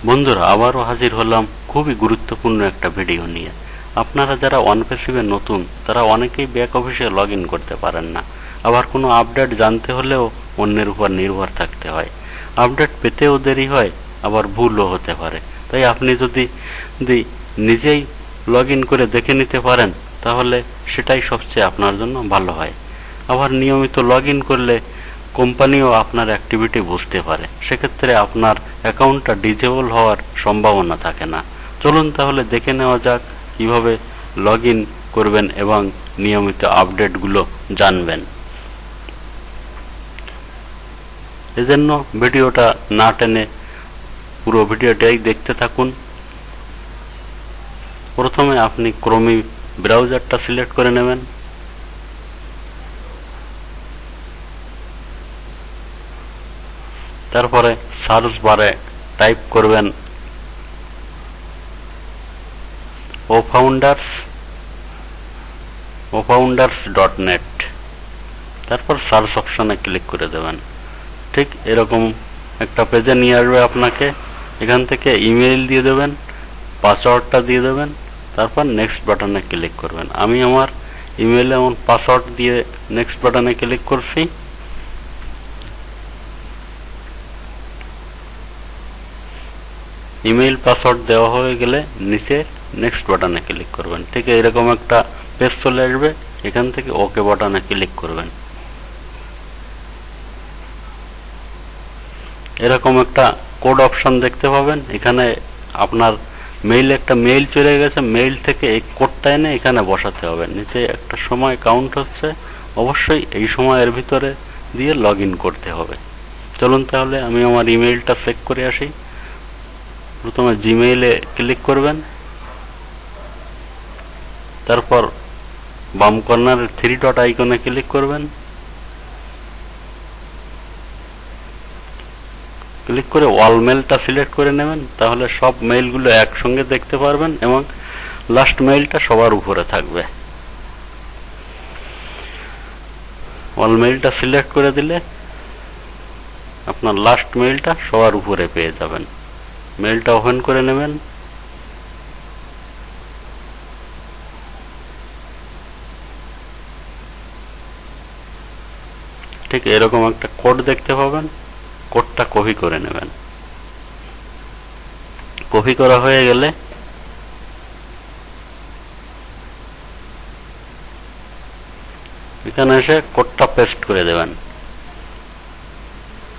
বন্ধুরা, আবারও হাজির হলাম খুবই গুরুত্বপূর্ণ একটা ভিডিও নিয়ে। আপনারা যারা অনপ্যাসিভে নতুন তারা অনেকেই ব্যাক অফিসে লগ ইন করতে পারেন না। আবার কোনো আপডেট জানতে হলেও অন্যের উপর নির্ভর থাকতে হয়। আপডেট পেতেও দেরি হয়, আবার ভুলও হতে পারে। তাই আপনি যদি নিজেই লগ ইন করে দেখে নিতে পারেন তাহলে সেটাই সবচেয়ে আপনার জন্য ভালো হয়। আবার নিয়মিত লগ ইন করলে কোম্পানিও আপনার অ্যাক্টিভিটি বুঝতে পারে, সেক্ষেত্রে আপনার অ্যাকাউন্টটা ডিজেবল হওয়ার সম্ভাবনা থাকে না। চলুন তাহলে দেখে নেওয়া যাক কিভাবে লগ ইন করবেন এবং নিয়মিত আপডেটগুলো জানবেন। এজন্য ভিডিওটা না টেনে পুরো ভিডিওটাই দেখতে থাকুন। প্রথমে আপনি ক্রোমি ব্রাউজারটা সিলেক্ট করে নেবেন। তারপরে সার্চ বারে টাইপ করবেন ofounders.net, তারপর সার্চ অপশনে ক্লিক করে দেবেন। ঠিক এরকম একটা পেজে নিয়ে আসবে আপনাকে। এখান থেকে ইমেইল দিয়ে দেবেন, পাসওয়ার্ডটা দিয়ে দেবেন, তারপর নেক্সট বাটনে ক্লিক করবেন। আমি আমার ইমেইলে আমার পাসওয়ার্ড দিয়ে নেক্সট বাটনে ক্লিক করছি। ইমেইল পাসওয়ার্ড দেওয়া হয়ে গেলে নিচে নেক্সট বাটনে ক্লিক করবেন। ঠিক এরকম একটা পেজ চলে আসবে। এখান থেকে ওকে বাটনে ক্লিক করবেন। এরকম একটা কোড অপশন দেখতে পাবেন। এখানে আপনার মেইলে একটা মেইল চলে গেছে, মেইল থেকে এই কোডটা এনে এখানে বসাতে হবে। নিচে একটা সময় কাউন্ট হচ্ছে, অবশ্যই এই সময়ের ভিতরে দিয়ে লগ ইন করতে হবে। চলুন তাহলে আমি আমার ইমেইলটা চেক করে আসি। প্রথমে জিমেইলে ক্লিক করবেন, তারপর বাম কর্নারের 3 ডট আইকনে ক্লিক করবেন। ক্লিক করে অল মেইলটা সিলেক্ট করে নেবেন, তাহলে সব মেইলগুলো একসঙ্গে দেখতে পারবেন এবং লাস্ট মেইলটা সবার উপরে থাকবে। অল মেইলটা সিলেক্ট করে দিলে আপনার লাস্ট মেইলটা সবার উপরে পেয়ে যাবেন। মেইলটা ওপেন করে নেবেন। ঠিক এরকম একটা কোড দেখতে পাবেন, কোডটা কপি করে নেবেন। কপি করা হয়ে গেলে এখানে এসে কোডটা পেস্ট করে দেবেন,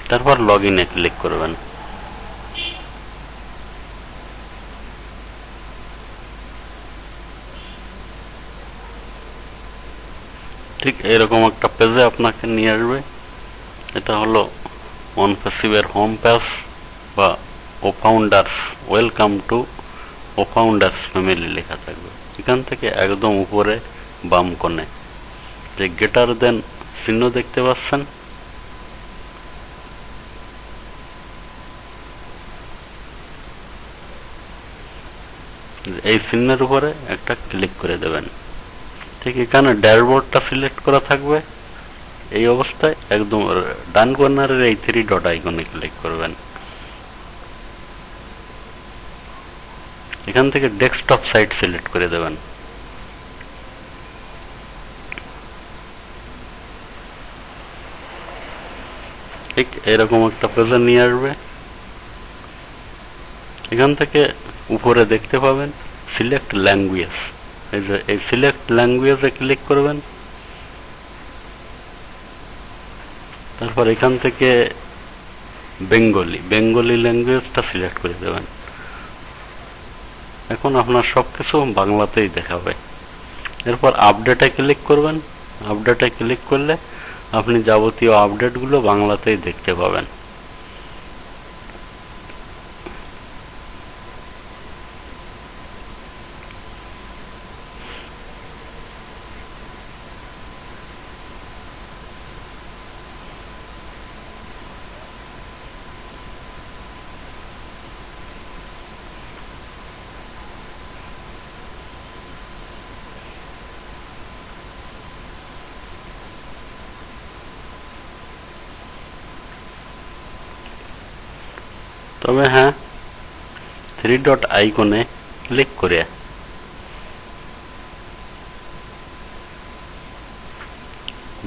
তারপর লগ ইনে ক্লিক করবেন। ঠিক এরকম একটা পেজে আপনাকে নিয়ে আসবে। এটা হলো অনপ্যাসিভের হোম পেজ বা ওফাউন্ডার্স, ওয়েলকাম টু ওফাউন্ডার্স ফ্যামিলি লেখা থাকবে। এখান থেকে একদম উপরে বাম কোণে যে গ্রেটার দেন চিহ্ন দেখতে পাচ্ছেন, এই চিহ্নের উপরে একটা ক্লিক করে দেবেন। ঠিক এখানে ড্যাশবোর্ডটা সিলেক্ট করা থাকবে। এই অবস্থায় একদম ডান কর্নারের এই 3 ডট আইকনে ক্লিক করবেন। এখান থেকে ডেস্কটপ সাইট সিলেক্ট করে দেবেন। ঠিক এরকম একটা পেজে নিয়ে আসবে। এখান থেকে উপরে দেখতে পাবেন সিলেক্ট ল্যাঙ্গুয়েজ। এই সিলেক্ট ল্যাঙ্গুয়েজে ক্লিক করবেন। তারপর এখান থেকে বেঙ্গলি ল্যাঙ্গুয়েজটা সিলেক্ট করে দেবেন। এখন আপনার সবকিছু বাংলাতেই দেখাবে। এরপর আপডেটে ক্লিক করবেন। আপডেটে ক্লিক করলে আপনি যাবতীয় আপডেটগুলো বাংলাতেই দেখতে পাবেন। তবে হ্যাঁ, থ্রি ডট আইকনে ক্লিক করে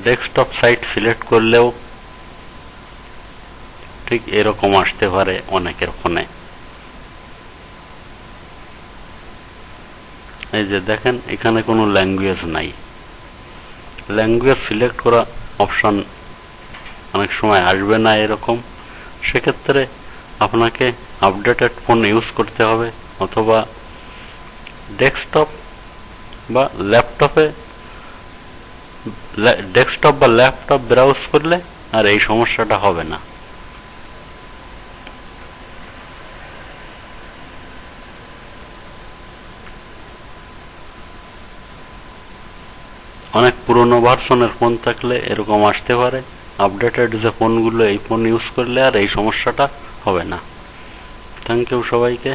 ডেস্কটপ সাইট সিলেক্ট করলেও ঠিক এরকম আসতে পারে অনেকের ফোনে। এই যে দেখেন এখানে কোনো ল্যাঙ্গুয়েজ নাই, ল্যাঙ্গুয়েজ সিলেক্ট করা অপশন অনেক সময় আসবে না এরকম। সেক্ষেত্রে আপনাকে আপডেটেড ফোন ইউজ করতে হবে, অথবা ডেস্কটপ বা ল্যাপটপ ব্রাউজ করলে আর এই সমস্যাটা হবে না। অনেক পুরনো ভার্সনের ফোন থাকলে এরকম আসতে পারে। আপডেটেড যে ফোনগুলো, এই ফোন ইউজ করলে আর এই সমস্যাটা হবে না। থ্যাংক ইউ সবাইকে।